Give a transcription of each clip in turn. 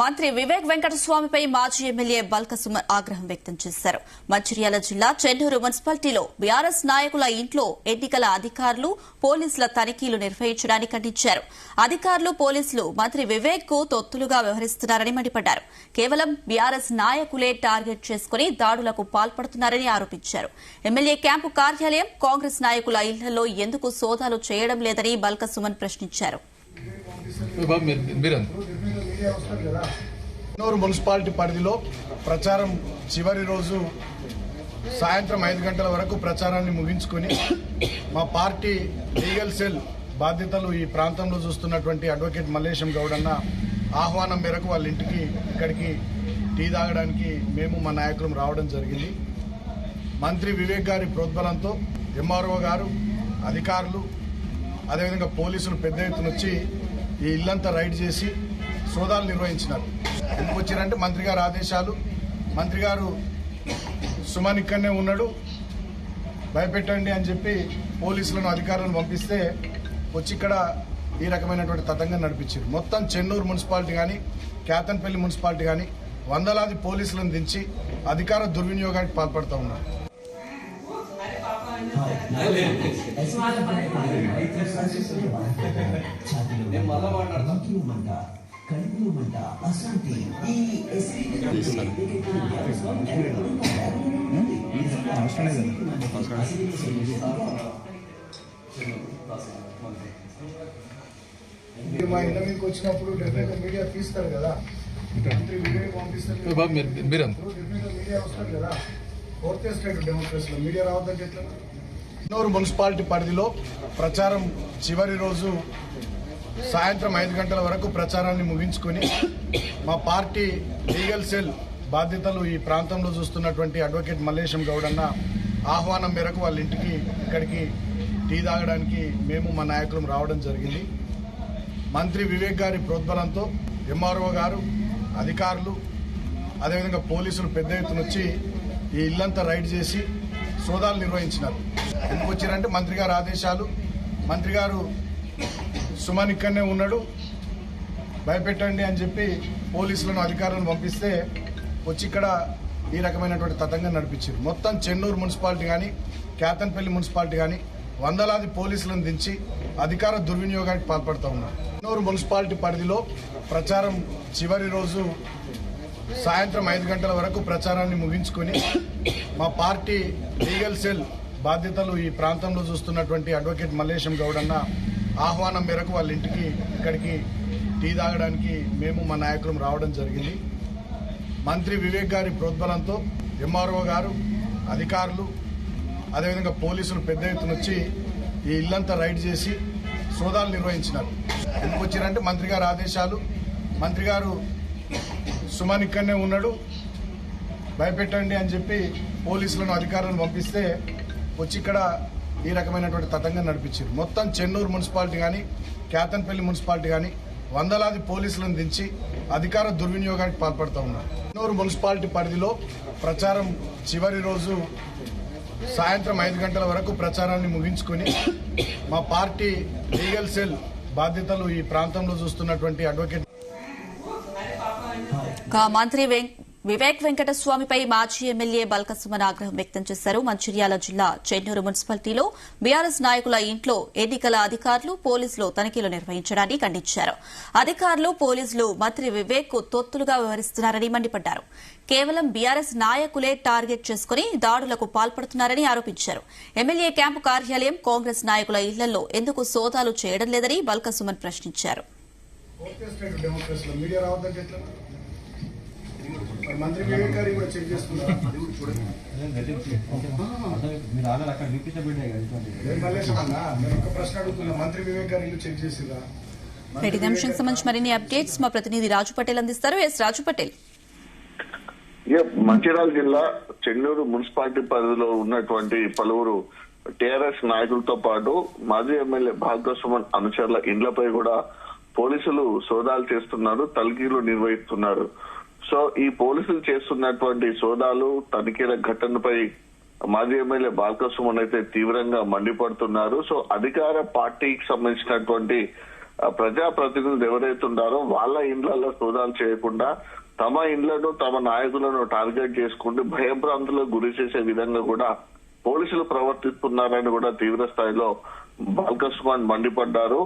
మంత్రి వివేక్ వెంకటస్వామిపై మాజీ ఎమ్మెల్యే బల్క సుమన్ ఆగ్రహం వ్యక్తం చేశారు. మంచిర్యాల జిల్లా చెన్నూరు మున్సిపాలిటీలో బీఆర్ఎస్ నాయకుల ఇంట్లో ఎన్నికల అధికారులు పోలీసుల తనిఖీలు నిర్వహించడాన్ని ఖండించారు. అధికారులు పోలీసులు మంత్రి వివేక్ కు తొత్తులుగా వ్యవహరిస్తున్నారని మండిపడ్డారు. కేవలం బీఆర్ఎస్ నాయకులే టార్గెట్ చేసుకుని దాడులకు పాల్పడుతున్నారని ఆరోపించారు. ఎమ్మెల్యే క్యాంపు కార్యాలయం, కాంగ్రెస్ నాయకుల ఇళ్లలో ఎందుకు సోదాలు చేయడం లేదని బల్క సుమన్ ప్రశ్నించారు. చెన్నూరు మున్సిపాలిటీ పరిధిలో ప్రచారం చివరి రోజు సాయంత్రం 5 గంటల వరకు ప్రచారాన్ని ముగించుకుని మా పార్టీ లీగల్ సెల్ బాధ్యతలు ఈ ప్రాంతంలో చూస్తున్నటువంటి అడ్వకేట్ మల్లేశం గౌడ్ అన్న ఆహ్వానం మేరకు వాళ్ళ ఇంటికి ఇక్కడికి టీ తాగడానికి మేము మా నాయకులం రావడం జరిగింది. మంత్రి వివేక్ గారి ప్రోద్బలంతో ఎంఆర్ఓ గారు, అధికారులు, అదేవిధంగా పోలీసులు పెద్ద ఎత్తున వచ్చి ఈ ఇల్లంతా రైడ్ చేసి సోదాలు నిర్వహించినారు. ఎందుకు వచ్చారంటే మంత్రి గారి ఆదేశాలు. మంత్రి గారు సుమన్ ఇక్కడనే ఉన్నాడు, భయపెట్టండి అని చెప్పి పోలీసులను, అధికారులను పంపిస్తే వచ్చి ఇక్కడ ఈ రకమైనటువంటి తతంగం నడిపించారు. మొత్తం చెన్నూరు మున్సిపాలిటీ కానీ, కేతన్పల్లి మున్సిపాలిటీ కానీ వందలాది పోలీసులను దించి అధికార దుర్వినియోగానికి పాల్పడుతూ ఉన్నారు. మా ఇళ్ళ మీకు వచ్చినప్పుడు డెఫినెట్ మీడియా తీస్తారు కదా, మంత్రి వివేక్ పంపిస్తారు, మీడియా వస్తారు కదా. ఫోర్త్ స్టేట్ డెమోక్రసీలో మీడియా రావద్దంటే ఎట్లా? చెన్నూరు మున్సిపాలిటీ పరిధిలో ప్రచారం చివరి రోజు సాయంత్రం 5 గంటల వరకు ప్రచారాన్ని ముగించుకుని మా పార్టీ లీగల్ సెల్ బాధ్యతలు ఈ ప్రాంతంలో చూస్తున్నటువంటి అడ్వకేట్ మల్లేశం గౌడ్ అన్న ఆహ్వానం మేరకు వాళ్ళ ఇంటికి ఇక్కడికి టీ తాగడానికి మేము మా నాయకులం రావడం జరిగింది. మంత్రి వివేక్ గారి ప్రోద్బలంతో ఎంఆర్ఓ గారు, అధికారులు, అదేవిధంగా పోలీసులు పెద్ద ఎత్తున వచ్చి ఈ ఇల్లంతా రైడ్ చేసి సోదాలు నిర్వహించినారు. ఎందుకు వచ్చారంటే మంత్రి గారి ఆదేశాలు. మంత్రి గారు సుమన్ ఇక్కడనే ఉన్నాడు, భయపెట్టండి అని చెప్పి పోలీసులను, అధికారులను పంపిస్తే వచ్చి ఇక్కడ ఈ రకమైనటువంటి తతంగం నడిపించారు. మొత్తం చెన్నూరు మున్సిపాలిటీ కానీ, కేతన్పల్లి మున్సిపాలిటీ కానీ వందలాది పోలీసులను దించి అధికార దుర్వినియోగానికి పాల్పడుతూ ఉన్నారు. చెన్నూరు మున్సిపాలిటీ పరిధిలో ప్రచారం చివరి రోజు సాయంత్రం 5 గంటల వరకు ప్రచారాన్ని ముగించుకుని మా పార్టీ లీగల్ సెల్ బాధ్యతలు ఈ ప్రాంతంలో చూస్తున్నటువంటి అడ్వకేట్ మల్లేశం గౌడ్ అన్న ఆహ్వానం మేరకు వాళ్ళ ఇంటికి ఇక్కడికి టీ తాగడానికి మేము మా నాయకులం రావడం జరిగింది. మంత్రి వివేక్ గారి ప్రోద్బలంతో ఎంఆర్ఓ గారు, అధికారులు, అదేవిధంగా పోలీసులు పెద్ద ఎత్తున వచ్చి ఈ ఇల్లంతా రైడ్ చేసి సోదాలు నిర్వహించినారు. ఎందుకు వచ్చారంటే మంత్రి గారి ఆదేశాలు. మంత్రి గారు సుమన్ ఇక్కడనే ఉన్నాడు, భయపెట్టండి అని చెప్పి పోలీసులను, అధికారులను పంపిస్తే వచ్చి ఇక్కడ ఈ రకమైనటువంటి తతంగం నడిపించారు. మొత్తం చెన్నూరు మున్సిపాలిటీ కానీ, కేతన్పల్లి మున్సిపాలిటీ కానీ వందలాది పోలీసులను దించి అధికార దుర్వినియోగానికి పాల్పడుతూ ఉన్నారు. చెన్నూరు మున్సిపాలిటీ పరిధిలో ప్రచారం చివరి రోజు సాయంత్రం 5 గంటల వరకు ప్రచారాన్ని ముగించుకుని మా పార్టీ లీగల్ సెల్ బాధ్యతలు ఈ ప్రాంతంలో చూస్తున్నటువంటి అడ్వకేట్ మంత్రి వివేక్ వెంకటస్వామిపై మాజీ ఎమ్మెల్యే బల్క సుమన్ ఆగ్రహం వ్యక్తం చేశారు. మంచిర్యాల జిల్లా చెన్నూరు మున్సిపాలిటీలో బీఆర్ఎస్ నాయకుల ఇంట్లో ఎన్నికల అధికారులు పోలీసులు తనిఖీలు నిర్వహించడాన్ని ఖండించారు. అధికారులు పోలీసులు మంత్రి వివేక్ కు తొత్తులుగా వ్యవహరిస్తున్నారని మండిపడ్డారు. కేవలం బీఆర్ఎస్ నాయకులే టార్గెట్ చేసుకుని దాడులకు పాల్పడుతున్నారని ఆరోపించారు. ఎమ్మెల్యే క్యాంపు కార్యాలయం, కాంగ్రెస్ నాయకుల ఇళ్లలో ఎందుకు సోదాలు చేయడం లేదని బల్క సుమన్ ప్రశ్నించారు. మంత్రి వివేక్ గారు కూడా చెక్ చేసుకున్నారు. ఒక ప్రశ్న అడుగుతున్నా, మంత్రి వివేక్ గారు ఇల్లు చెక్ చేసిరా? ఇదే అంశానికి సంబంధించి మరిన్ని అప్డేట్స్ మా ప్రతినిధి రాజు పటేల్ అందిస్తారు. ఎస్ రాజు పటేల్. మంచిర్యాల జిల్లా చెన్నూరు మున్సిపాలిటీ పరిధిలో ఉన్నటువంటి పలువురు టీఆర్ఎస్ నాయకులతో పాటు మాజీ ఎమ్మెల్యే బల్క సుమన్ అనుచరుల ఇండ్లపై కూడా పోలీసులు సోదాలు చేస్తున్నారు, తనిఖీలు నిర్వహిస్తున్నారు. సో ఈ పోలీసులు చేస్తున్నటువంటి సోదాలు, తనిఖీల ఘటనపై మాజీ ఎమ్మెల్యే బల్క సుమన్ అయితే తీవ్రంగా మండిపడుతున్నారు. సో అధికార పార్టీకి సంబంధించినటువంటి ప్రజాప్రతినిధులు ఎవరైతే ఉన్నారో వాళ్ళ ఇండ్లలో సోదాలు చేయకుండా తమ ఇండ్లను తమ నాయకులను టార్గెట్ చేసుకుంటూ భయభ్రాంతులకు గురి చేసే విధంగా కూడా పోలీసులు ప్రవర్తిస్తున్నారని కూడా తీవ్ర స్థాయిలో బాల్కసుమన్ మండిపడ్డారు.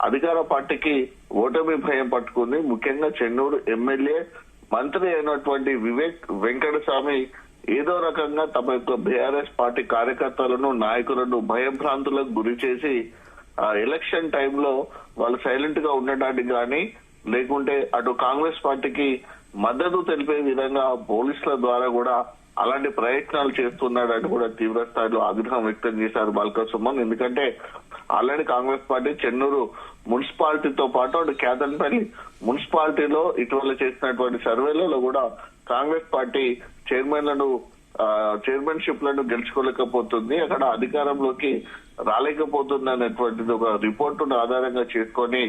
అధికార పార్టీకి ఓటమి భయం పట్టుకుంది. ముఖ్యంగా చెన్నూరు ఎమ్మెల్యే మంత్రి అయినటువంటి వివేక్ వెంకటస్వామి ఏదో రకంగా తమ యొక్క బీఆర్ఎస్ పార్టీ కార్యకర్తలను నాయకులను భయభ్రాంతులకు గురి చేసి ఎలక్షన్ టైంలో వాళ్ళు సైలెంట్ గా ఉండడానికి కానీ లేకుంటే అటు కాంగ్రెస్ పార్టీకి మద్దతు తెలిపే విధంగా పోలీసుల ద్వారా కూడా అలాంటి ప్రయత్నాలు చేస్తున్నాడని కూడా తీవ్ర స్థాయిలో ఆగ్రహం వ్యక్తం చేశారు బాల్కసుమన్. ఎందుకంటే ఆల్రెడీ కాంగ్రెస్ పార్టీ చెన్నూరు మున్సిపాలిటీతో పాటు అటు కేతన్పల్లి మున్సిపాలిటీలో ఇటీవల చేసినటువంటి సర్వేలలో కూడా కాంగ్రెస్ పార్టీ చైర్మన్షిప్ లను గెలుచుకోలేకపోతుంది, అక్కడ అధికారంలోకి రాలేకపోతుంది అనేటువంటిది ఒక రిపోర్టును ఆధారంగా చేసుకొని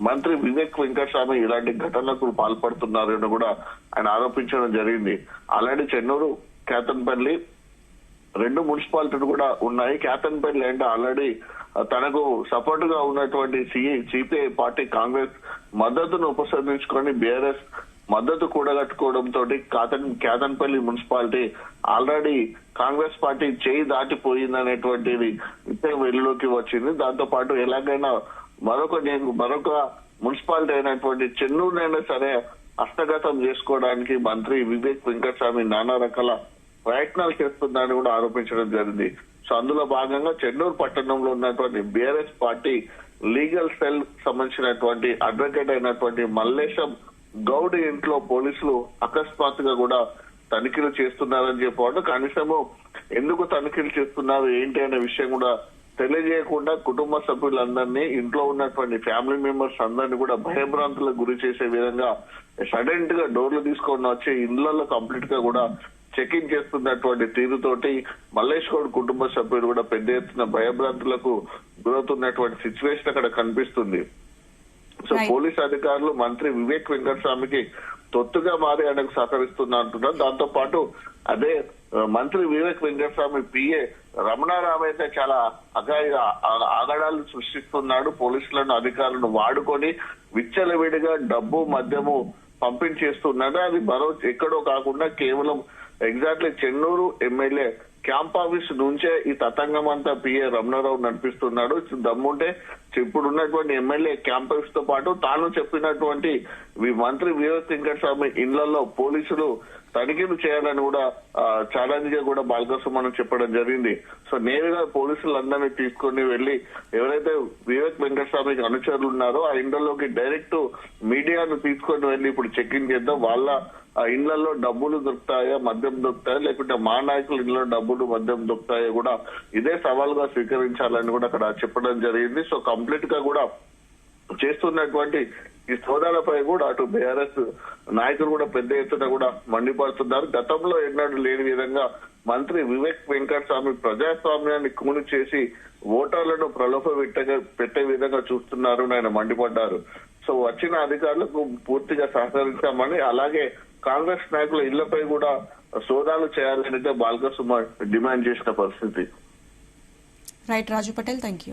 మంత్రి వివేక్ వెంకటస్వామి ఇలాంటి ఘటనలకు పాల్పడుతున్నారని కూడా ఆయన ఆరోపించడం జరిగింది. ఆల్రెడీ చెన్నూరు కేతన్పల్లి 2 మున్సిపాలిటీలు కూడా ఉన్నాయి. కేతన్పల్లి అంటే ఆల్రెడీ తనకు సపోర్ట్ గా ఉన్నటువంటి సిపిఐ పార్టీ కాంగ్రెస్ మద్దతును ఉపసంహరించుకొని బీఆర్ఎస్ మద్దతు కూడగట్టుకోవడంతో Ketanpalli municipality already Congress party చేయి దాటిపోయిందనేటువంటిది విషయం వెలుగులోకి వచ్చింది. దాంతో పాటు ఎలాగైనా మరొక మున్సిపాలిటీ అయినటువంటి చెన్నూరునైనా సరే హస్తగతం చేసుకోవడానికి మంత్రి వివేక్ వెంకటస్వామి నానా రకాల ప్రయత్నాలు చేస్తున్నారని కూడా ఆరోపించడం జరిగింది. సో అందులో భాగంగా చెన్నూరు పట్టణంలో ఉన్నటువంటి బీఆర్ఎస్ పార్టీ లీగల్ సెల్ సంబంధించినటువంటి అడ్వకేట్ అయినటువంటి మల్లేశం గౌడ్ ఇంట్లో పోలీసులు అకస్మాత్తుగా కూడా తనిఖీలు చేస్తున్నారని చెప్పడం, కనీసము ఎందుకు తనిఖీలు చేస్తున్నారు ఏంటి అనే విషయం కూడా తెలియజేయకుండా కుటుంబ సభ్యులందరినీ ఇంట్లో ఉన్నటువంటి ఫ్యామిలీ మెంబర్స్ అందరినీ కూడా భయభ్రాంతులకు గురి చేసే విధంగా సడన్ గా డోర్లు తీసుకొని వచ్చి ఇళ్లలో కంప్లీట్ గా కూడా చెకింగ్ చేస్తున్నటువంటి తీరుతోటి మల్లేష్ గౌడ్ కుటుంబ సభ్యులు కూడా పెద్ద ఎత్తున భయభ్రాంతులకు గురవుతున్నటువంటి సిచ్యువేషన్ అక్కడ కనిపిస్తుంది. సో పోలీస్ అధికారులు మంత్రి వివేక్ వెంకటస్వామికి తొత్తుగా మారి ఆయనకు సహకరిస్తున్నా అంటున్నారు. దాంతో పాటు అదే మంత్రి వివేక్ వెంకటస్వామి పిఏ రమణారావు అయితే చాలా ఆగడాలు సృష్టిస్తున్నాడు. పోలీసులను అధికారులను వాడుకొని విచ్చలవిడిగా డబ్బు మద్యము పంపించేస్తున్నాడు. అది మరో ఎక్కడో కాకుండా కేవలం exactly Chennur MLA camp office నుంచే ఈ తతంగం అంతా పిఏ రమణారావు నడిపిస్తున్నాడు. దమ్ముంటే ఇప్పుడు ఉన్నటువంటి ఎమ్మెల్యే క్యాంప్ ఆఫీస్ తో పాటు తాను చెప్పినటువంటి మంత్రి వివేక్ వెంకటస్వామి ఇళ్లలో పోలీసులు తనిఖీలు చేయాలని కూడా ఛాలెంజ్ గా కూడా బాల్కసుమన్ చెప్పడం జరిగింది. సో నేరుగా పోలీసులందరినీ తీసుకొని వెళ్లి ఎవరైతే వివేక్ వెంకటస్వామికి అనుచరులు ఉన్నారో ఆ ఇండ్లలోకి డైరెక్ట్ మీడియాను తీసుకొని వెళ్లి ఇప్పుడు చెకింగ్ చేద్దాం, వాళ్ళ ఆ ఇళ్లలో డబ్బులు దొరుకుతాయా, మద్యం దొరుకుతాయా, లేకుంటే మా నాయకుల ఇళ్లలో డబ్బులు మద్యం దొరుకుతాయా కూడా ఇదే సవాల్గా స్వీకరించాలని కూడా అక్కడ చెప్పడం జరిగింది. సో కంప్లీట్ గా కూడా చేస్తున్నటువంటి ఈ సోదాలపై కూడా అటు బీఆర్ఎస్ నాయకులు కూడా పెద్ద ఎత్తున కూడా మండిపడుతున్నారు. గతంలో ఎన్నడూ లేని విధంగా మంత్రి వివేక్ వెంకటస్వామి ప్రజాస్వామ్యాన్ని కూని చేసి ఓటర్లను ప్రలోభ పెట్టే విధంగా చూస్తున్నారు ఆయన మండిపడ్డారు. సో వచ్చిన అధికారులకు పూర్తిగా సహకరించామని, అలాగే కాంగ్రెస్ నాయకుల ఇళ్లపై కూడా సోదాలు చేయాలని బాల్కసుమన్ డిమాండ్ చేసిన పరిస్థితి. Right Raju Patel, thank you.